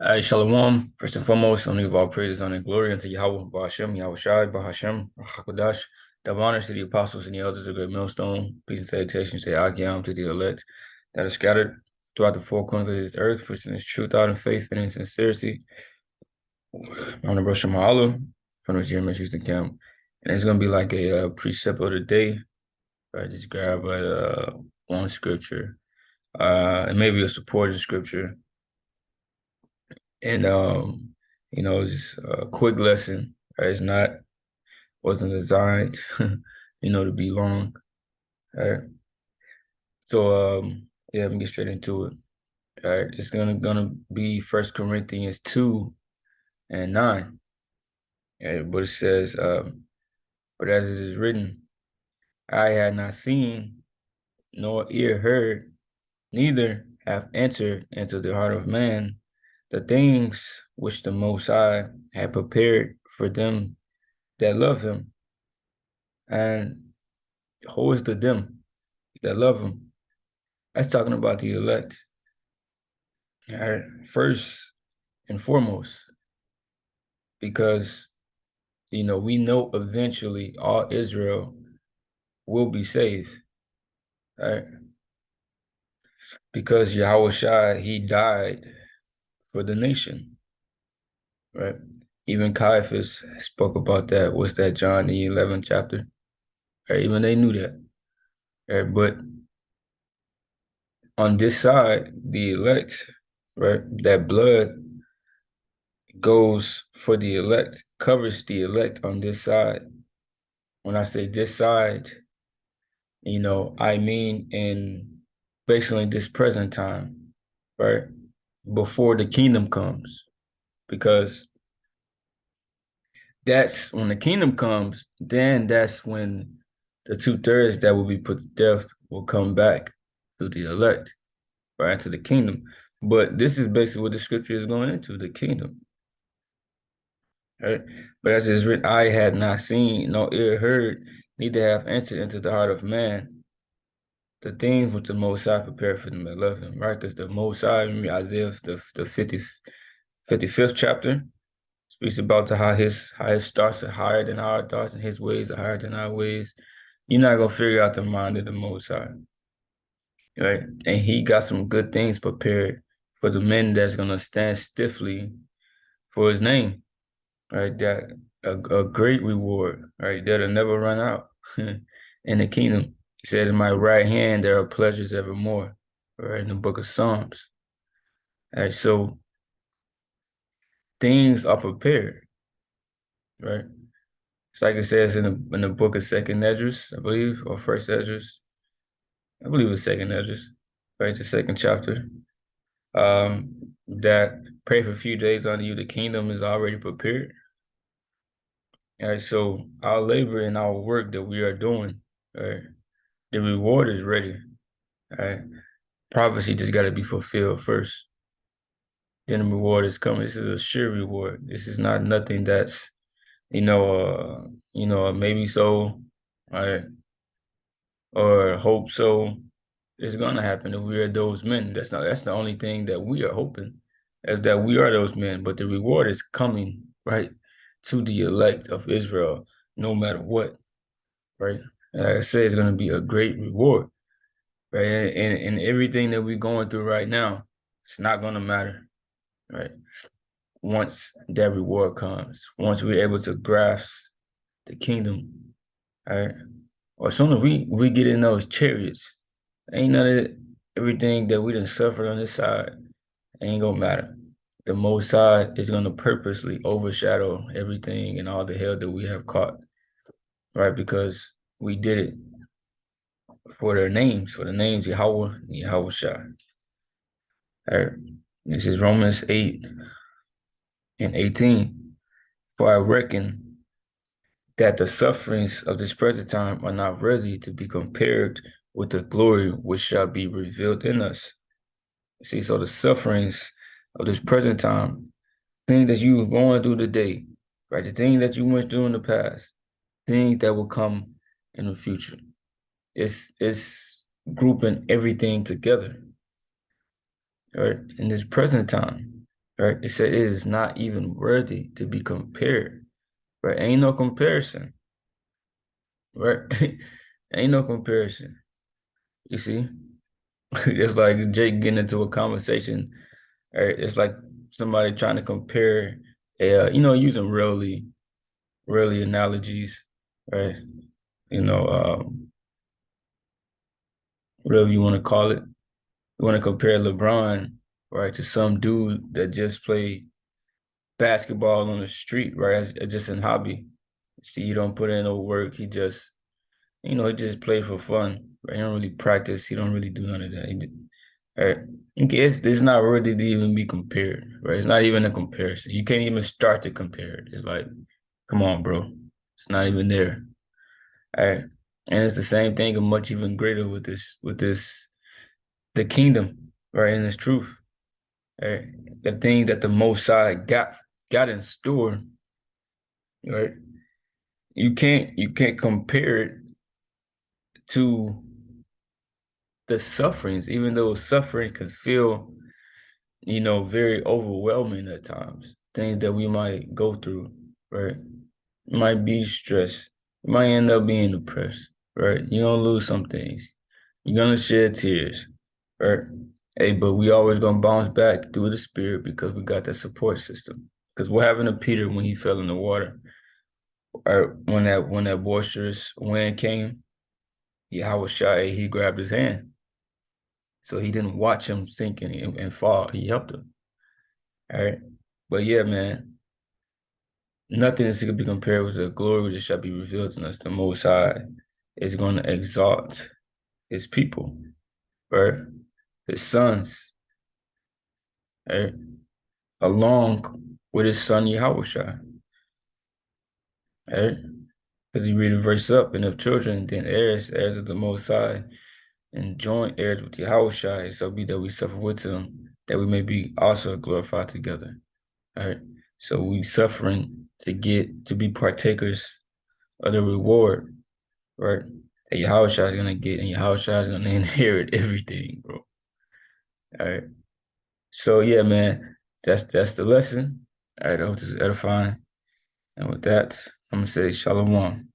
Shalom. First and foremost, only of all praise, honor, and glory unto Yahweh, Bahashem, Yahweh Shai, Bahashem, Hakodash. Double honors to the apostles and the elders of the great millstone. Peace and salutations to Agiam, to the elect that are scattered throughout the four corners of this earth, pushing this truth out in faith and in sincerity. I'm the Rosh Hashanah from the GMS Houston camp. And it's going to be like a precept of the day. Right? Just grab one scripture, and maybe a supporting scripture. And just a quick lesson. Right? Wasn't designed, to be long. Right. So yeah, let me get straight into it. All right, it's gonna be First Corinthians 2:9. But it says, but as it is written, I had not seen, nor ear heard, neither have entered into the heart of man the things which the Most High had prepared for them that love him. And who is the them that love him? That's talking about the elect. All right. First and foremost, because we know eventually all Israel will be saved. Right? Because Yahweh Shai, he died for the nation. Right. Even Caiaphas spoke about that. What's that, John the 11th chapter? Right? Even they knew that. Right? But on this side, the elect, right? That blood goes for the elect, covers the elect on this side. When I say this side, I mean in basically this present time, right? Before the kingdom comes. Because that's when the kingdom comes, then that's when the 2/3 that will be put to death will come back to the elect, right? Into the kingdom. But this is basically what the scripture is going into, the kingdom. Right? But as it is written, I had not seen, no ear heard, neither have entered into the heart of man the things which the Most High prepared for them that love him, right? Because the Most High, remember Isaiah, the 55th chapter, speaks about how his thoughts are higher than our thoughts and his ways are higher than our ways. You're not going to figure out the mind of the Most High, right? And he got some good things prepared for the men that's going to stand stiffly for his name, right? That a great reward, right? That'll never run out in the kingdom. He said, in my right hand, there are pleasures evermore, right? In the book of Psalms. All right, so things are prepared, right? It's like it says in the book of Second Esdras, I believe, or First Esdras. I believe it's Second Esdras, right? The second chapter. That pray for a few days unto you, the kingdom is already prepared. All right, so our labor and our work that we are doing, right? The reward is ready. All right. Prophecy just got to be fulfilled first. Then the reward is coming. This is a sure reward. This is not nothing that's, maybe so, right? Or hope so. It's gonna happen if we are those men. That's the only thing that we are hoping, is that we are those men. But the reward is coming, right, to the elect of Israel, no matter what, right? And like I said, it's gonna be a great reward, right? And everything that we're going through right now, it's not gonna matter, right? Once that reward comes, once we're able to grasp the kingdom, right? Or soon as we get in those chariots, ain't none of everything that we done suffered on this side ain't gonna matter. The Most High is gonna purposely overshadow everything and all the hell that we have caught, right? Because we did it for the names Yahweh and Yahweh Shai. All right. This is Romans 8:18. For I reckon that the sufferings of this present time are not worthy to be compared with the glory which shall be revealed in us. See, so the sufferings of this present time, things that you were going through today, right? The things that you went through in the past, things that will come in the future. It's grouping everything together, right? In this present time. right? It said it is not even worthy to be compared, right? Ain't no comparison, right? Ain't no comparison. You see, it's like Jake getting into a conversation, right? It's like somebody trying to compare, using really analogies, right? You know, whatever you want to call it. You want to compare LeBron, right, to some dude that just played basketball on the street, right, as just an hobby. See, he don't put in no work. He just play for fun, right? He don't really practice. He don't really do none of that. Right? It's not worthy to even be compared, right? It's not even a comparison. You can't even start to compare it. It's like, come on, bro. It's not even there. All right. And it's the same thing, and much even greater with this, the kingdom, right? And its truth, right? The thing that the Most High got in store, right? You can't compare it to the sufferings, even though suffering can feel, very overwhelming at times. Things that we might go through, right? You might be stressed. You might end up being depressed, right? You're gonna lose some things. You're gonna shed tears, right? Hey, but we always gonna bounce back through the spirit because we got that support system. Because what happened to Peter when he fell in the water? Or when that boisterous wind came, Yahweh Shai, he grabbed his hand. So he didn't watch him sink and fall. He helped him. All right. But yeah, man, nothing is to be compared with the glory that shall be revealed in us. The Most High is going to exalt his people, right? His sons, right? Along with his son Yahushua, right? Because you read the verse up, and of children, then heirs of the Most High, and joint heirs with Yahushua, so be that we suffer with him, that we may be also glorified together. All right. So we suffering to be partakers of the reward, right? That Yahushua is gonna get, and Yahushua is gonna inherit everything, bro. All right. So yeah, man, that's the lesson. All right, I hope this is edifying. And with that, I'm gonna say shalom.